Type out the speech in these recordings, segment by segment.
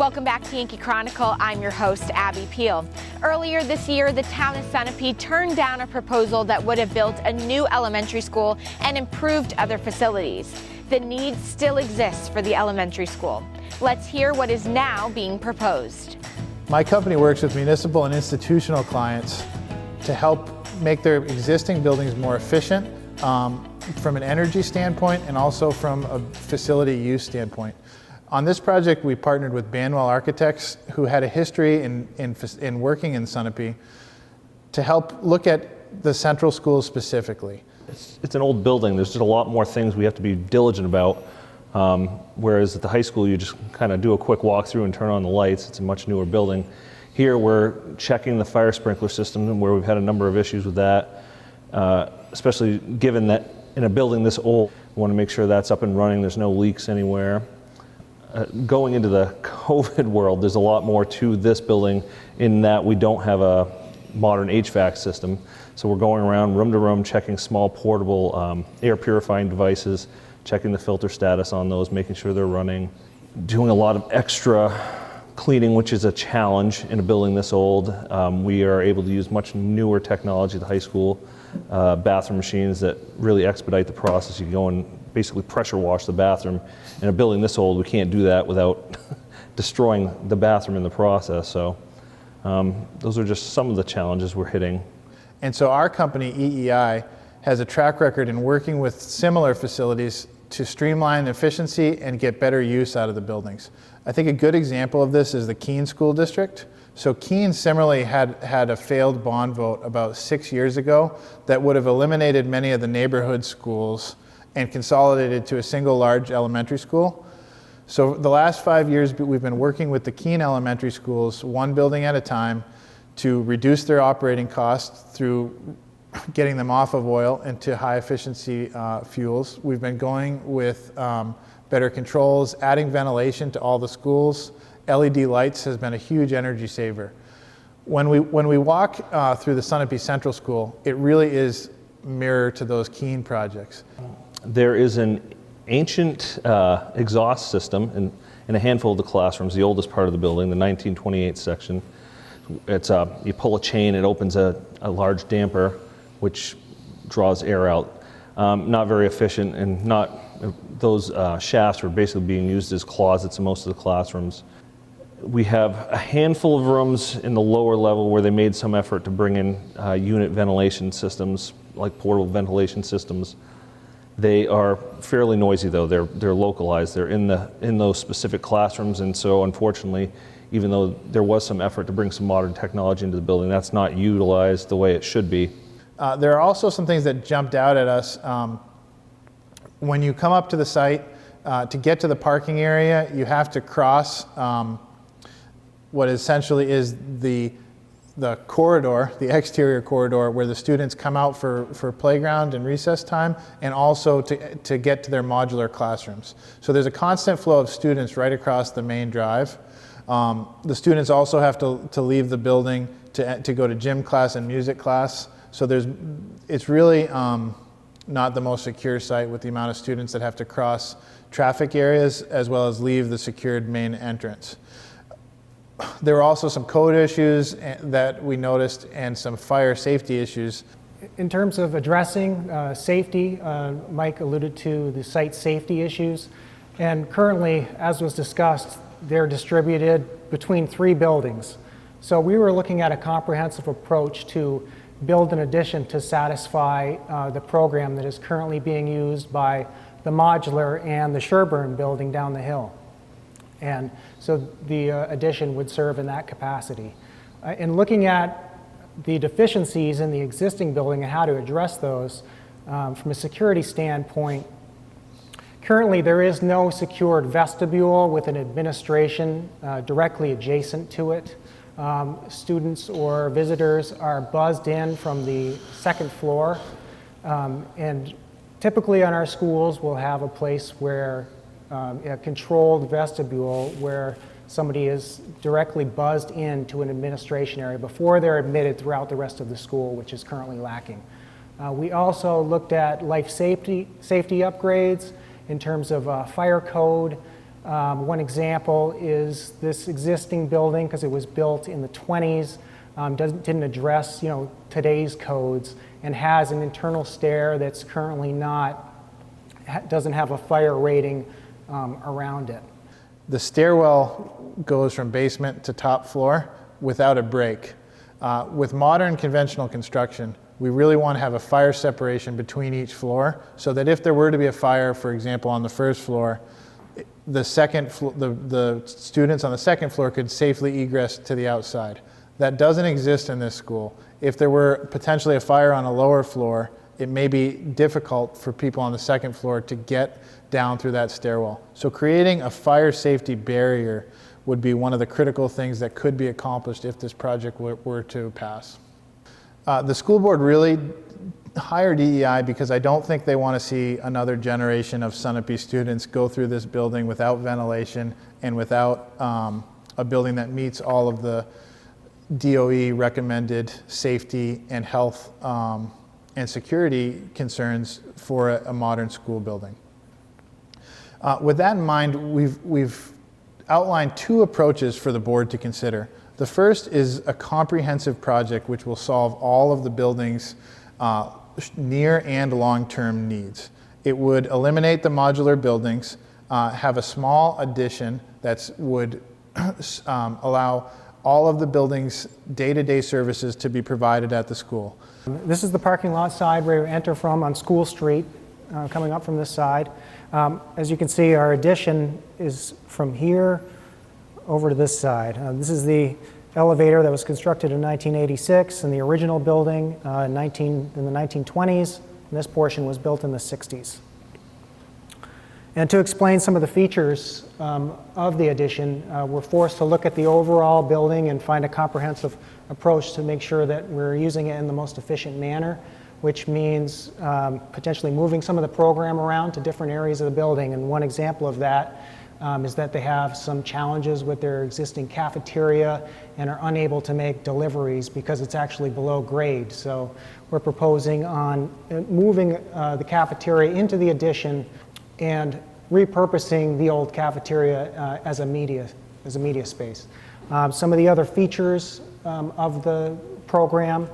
Welcome back to Yankee Chronicle. I'm your host, Abby Peel. Earlier this year, the town of Sunapee turned down a proposal that would have built a new elementary school and improved other facilities. The need still exists for the elementary school. Let's hear what is now being proposed. My company works with municipal and institutional clients to help make their existing buildings more efficient from an energy standpoint and also from a facility use standpoint. On this project, we partnered with Banwell Architects, who had a history in working in Sunapee, to help look at the central school specifically. It's an old building. There's just a lot more things we have to be diligent about. Whereas at the high school, you just kind of do a quick walkthrough and turn on the lights. It's a much newer building. Here, we're checking the fire sprinkler system, where we've had a number of issues with that, especially given that in a building this old, we want to make sure that's up and running. There's no leaks anywhere. Going into the COVID world, there's a lot more to this building in that we don't have a modern HVAC system. So we're going around room to room, checking small portable air purifying devices, checking the filter status on those, making sure they're running, doing a lot of extra cleaning, which is a challenge in a building this old. We are able to use much newer technology at the high school, bathroom machines that really expedite the process. You go and basically pressure wash the bathroom. In a building this old, we can't do that without destroying the bathroom in the process. So those are just some of the challenges we're hitting. And so our company, EEI, has a track record in working with similar facilities to streamline efficiency and get better use out of the buildings. I think a good example of this is the Keene School District. So Keene similarly had a failed bond vote about 6 years ago that would have eliminated many of the neighborhood schools and consolidated to a single large elementary school. So the last 5 years, we've been working with the Keene elementary schools, one building at a time, to reduce their operating costs through getting them off of oil into high efficiency fuels. We've been going with better controls, adding ventilation to all the schools. LED lights has been a huge energy saver. When we walk through the Sunapee Central School, it really is mirror to those Keene projects. There is an ancient exhaust system in a handful of the classrooms, the oldest part of the building, the 1928 section. It's you pull a chain, it opens a large damper, which draws air out. Not very efficient, and those shafts were basically being used as closets in most of the classrooms. We have a handful of rooms in the lower level where they made some effort to bring in unit ventilation systems, like portable ventilation systems. They are fairly noisy though. They're localized. They're in those specific classrooms, and so unfortunately, even though there was some effort to bring some modern technology into the building, that's not utilized the way it should be. There are also some things that jumped out at us. When you come up to the site, to get to the parking area, you have to cross what essentially is the corridor, the exterior corridor, where the students come out for playground and recess time, and also to get to their modular classrooms. So there's a constant flow of students right across the main drive. The students also have to leave the building to go to gym class and music class. So it's really not the most secure site with the amount of students that have to cross traffic areas as well as leave the secured main entrance. There were also some code issues that we noticed and some fire safety issues. In terms of addressing safety, Mike alluded to the site safety issues. And currently, as was discussed, they're distributed between 3 buildings. So we were looking at a comprehensive approach to build an addition to satisfy the program that is currently being used by the modular and the Sherburne building down the hill. And so the addition would serve in that capacity. In looking at the deficiencies in the existing building and how to address those, from a security standpoint, currently there is no secured vestibule with an administration directly adjacent to it. Students or visitors are buzzed in from the 2nd floor, and typically on our schools we'll have a place where a controlled vestibule where somebody is directly buzzed into an administration area before they're admitted throughout the rest of the school, which is currently lacking. We also looked at life safety upgrades in terms of fire code, One example is this existing building, because it was built in the 20s, didn't address today's codes, and has an internal stair that's currently doesn't have a fire rating around it. The stairwell goes from basement to top floor without a break. With modern conventional construction, we really want to have a fire separation between each floor so that if there were to be a fire, for example, on the first floor, the students on the second floor could safely egress to the outside. That doesn't exist in this school. If there were potentially a fire on a lower floor, it may be difficult for people on the second floor to get down through that stairwell. So creating a fire safety barrier would be one of the critical things that could be accomplished if this project were to pass. The school board really hired EEI because I don't think they want to see another generation of Sunapee students go through this building without ventilation and without a building that meets all of the DOE recommended safety and health and security concerns for a modern school building. With that in mind, we've outlined two approaches for the board to consider. The first is a comprehensive project which will solve all of the building's near and long-term needs. It would eliminate the modular buildings, have a small addition that would allow all of the building's day-to-day services to be provided at the school. This is the parking lot side where you enter from on School Street, coming up from this side. As you can see, our addition is from here over to this side. This is the elevator that was constructed in 1986 in the original building in the 1920s, and this portion was built in the 60s. And to explain some of the features of the addition, we're forced to look at the overall building and find a comprehensive approach to make sure that we're using it in the most efficient manner, which means potentially moving some of the program around to different areas of the building. And one example of that is that they have some challenges with their existing cafeteria and are unable to make deliveries because it's actually below grade. So we're proposing on moving the cafeteria into the addition and repurposing the old cafeteria as a media space. Some of the other features of the program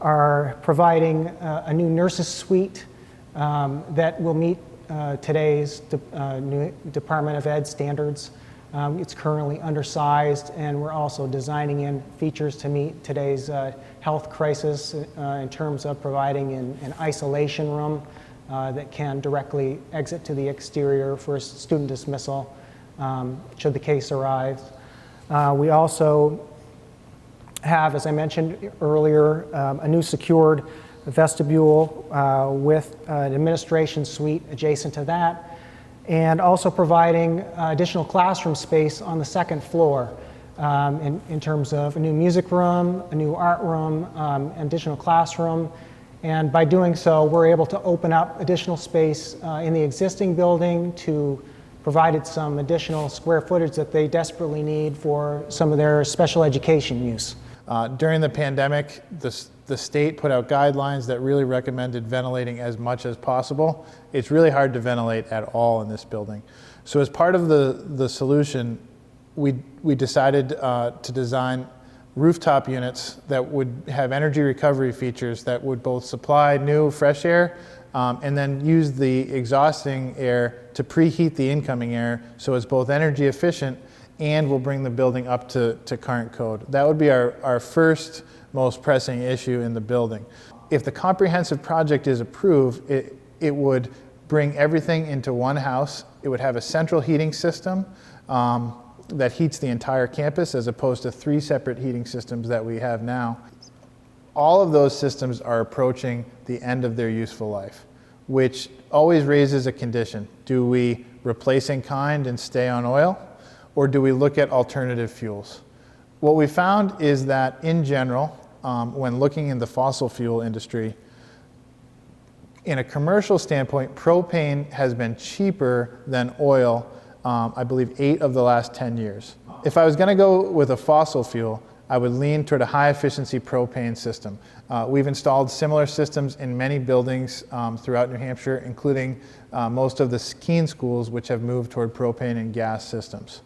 are providing a new nurses suite that will meet today's new Department of Ed standards. It's currently undersized, and we're also designing in features to meet today's health crisis in terms of providing an isolation room that can directly exit to the exterior for student dismissal should the case arise. We also have, as I mentioned earlier, a new secured vestibule with an administration suite adjacent to that, and also providing additional classroom space on the second floor in terms of a new music room, a new art room, an additional classroom. And by doing so, we're able to open up additional space in the existing building to provide some additional square footage that they desperately need for some of their special education use. During the pandemic, the state put out guidelines that really recommended ventilating as much as possible. It's really hard to ventilate at all in this building. So as part of the solution, we decided to design rooftop units that would have energy recovery features that would both supply new fresh air and then use the exhausting air to preheat the incoming air so it's both energy efficient and will bring the building up to current code. That would be our first most pressing issue in the building. If the comprehensive project is approved, it would bring everything into one house. It would have a central heating system that heats the entire campus as opposed to 3 separate heating systems that we have now. All of those systems are approaching the end of their useful life, which always raises a condition. Do we replace in kind and stay on oil, or do we look at alternative fuels? What we found is that in general, when looking in the fossil fuel industry, in a commercial standpoint, propane has been cheaper than oil I believe 8 of the last 10 years. If I was going to go with a fossil fuel, I would lean toward a high-efficiency propane system. We've installed similar systems in many buildings throughout New Hampshire, including most of the Keene schools, which have moved toward propane and gas systems.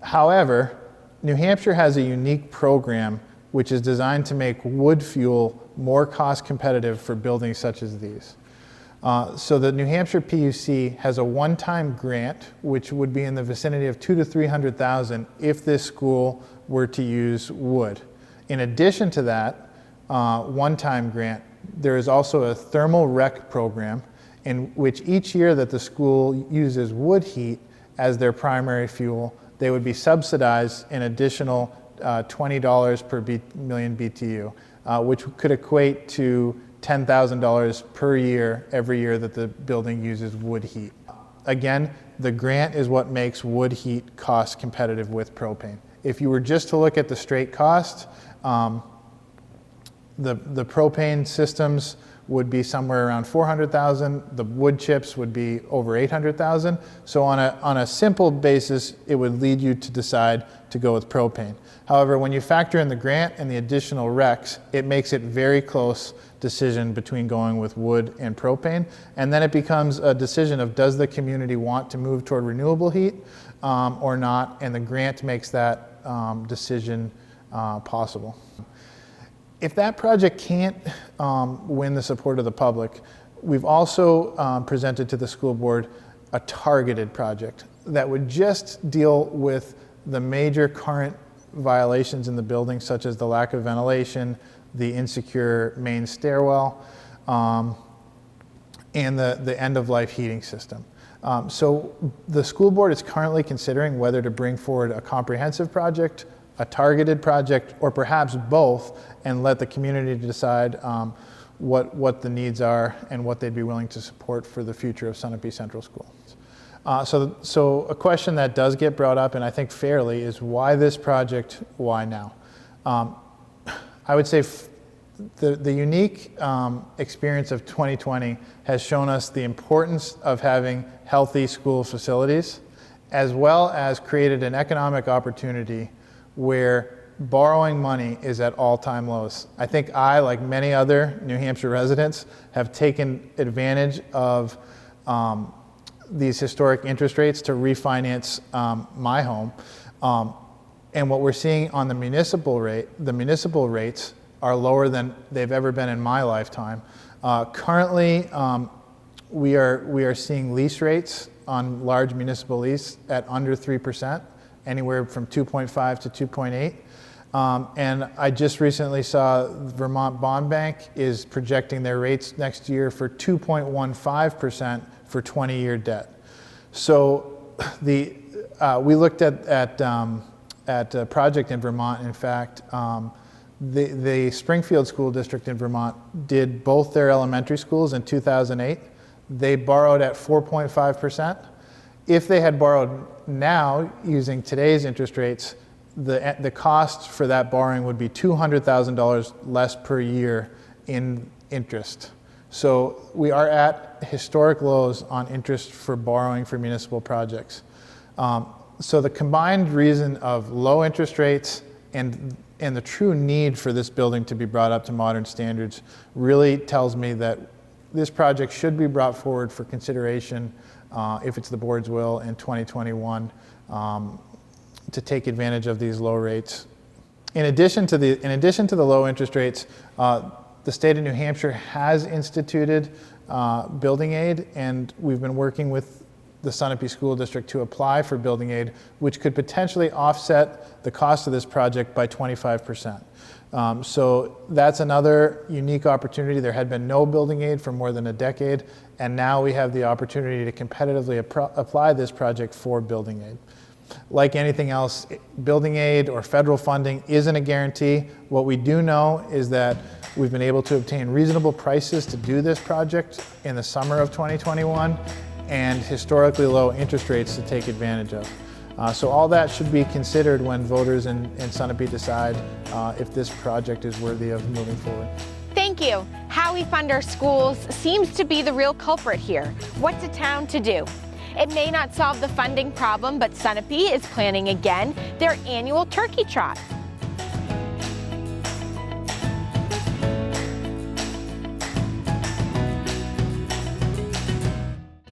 However, New Hampshire has a unique program which is designed to make wood fuel more cost competitive for buildings such as these. So the New Hampshire PUC has a one-time grant, which would be in the vicinity of $200,000 to $300,000 if this school were to use wood. In addition to that one-time grant, there is also a thermal rec program in which each year that the school uses wood heat as their primary fuel, they would be subsidized an additional $20 per million BTU, which could equate to $10,000 per year every year that the building uses wood heat. Again, the grant is what makes wood heat cost competitive with propane. If you were just to look at the straight cost, the propane systems would be somewhere around $400,000. The wood chips would be over $800,000. So on a simple basis, it would lead you to decide to go with propane. However, when you factor in the grant and the additional recs, it makes it very close decision between going with wood and propane. And then it becomes a decision of, does the community want to move toward renewable heat or not? And the grant makes that decision possible. If that project can't win the support of the public, we've also presented to the school board a targeted project that would just deal with the major current violations in the building, such as the lack of ventilation, the insecure main stairwell, and the end-of-life heating system. So the school board is currently considering whether to bring forward a comprehensive project, a targeted project, or perhaps both, and let the community decide what the needs are and what they'd be willing to support for the future of Sunapee Central School. So a question that does get brought up, and I think fairly, is why this project, why now? I would say the unique experience of 2020 has shown us the importance of having healthy school facilities, as well as created an economic opportunity where borrowing money is at all-time lows. I think I, like many other New Hampshire residents, have taken advantage of these historic interest rates to refinance my home. And what we're seeing on the municipal rates are lower than they've ever been in my lifetime. Currently, we are seeing lease rates on large municipal lease at under 3%, anywhere from 2.5 to 2.8. And I just recently saw Vermont Bond Bank is projecting their rates next year for 2.15% for 20-year debt. So we looked at a project in Vermont. In fact, the Springfield School District in Vermont did both their elementary schools in 2008. They borrowed at 4.5%. If they had borrowed now using today's interest rates, the cost for that borrowing would be $200,000 less per year in interest. So we are at historic lows on interest for borrowing for municipal projects. So the combined reason of low interest rates and the true need for this building to be brought up to modern standards really tells me that this project should be brought forward for consideration, if it's the board's will, in 2021 to take advantage of these low rates. In addition to the low interest rates, the state of New Hampshire has instituted building aid, and we've been working with the Sunapee School District to apply for building aid, which could potentially offset the cost of this project by 25%. So that's another unique opportunity. There had been no building aid for more than a decade, and now we have the opportunity to competitively apply this project for building aid. Like anything else, building aid or federal funding isn't a guarantee. What we do know is that we've been able to obtain reasonable prices to do this project in the summer of 2021 and historically low interest rates to take advantage of. So all that should be considered when voters in Sunapee decide if this project is worthy of moving forward. Thank you. How we fund our schools seems to be the real culprit here. What's a town to do? It may not solve the funding problem, but Sunapee is planning again their annual turkey trot.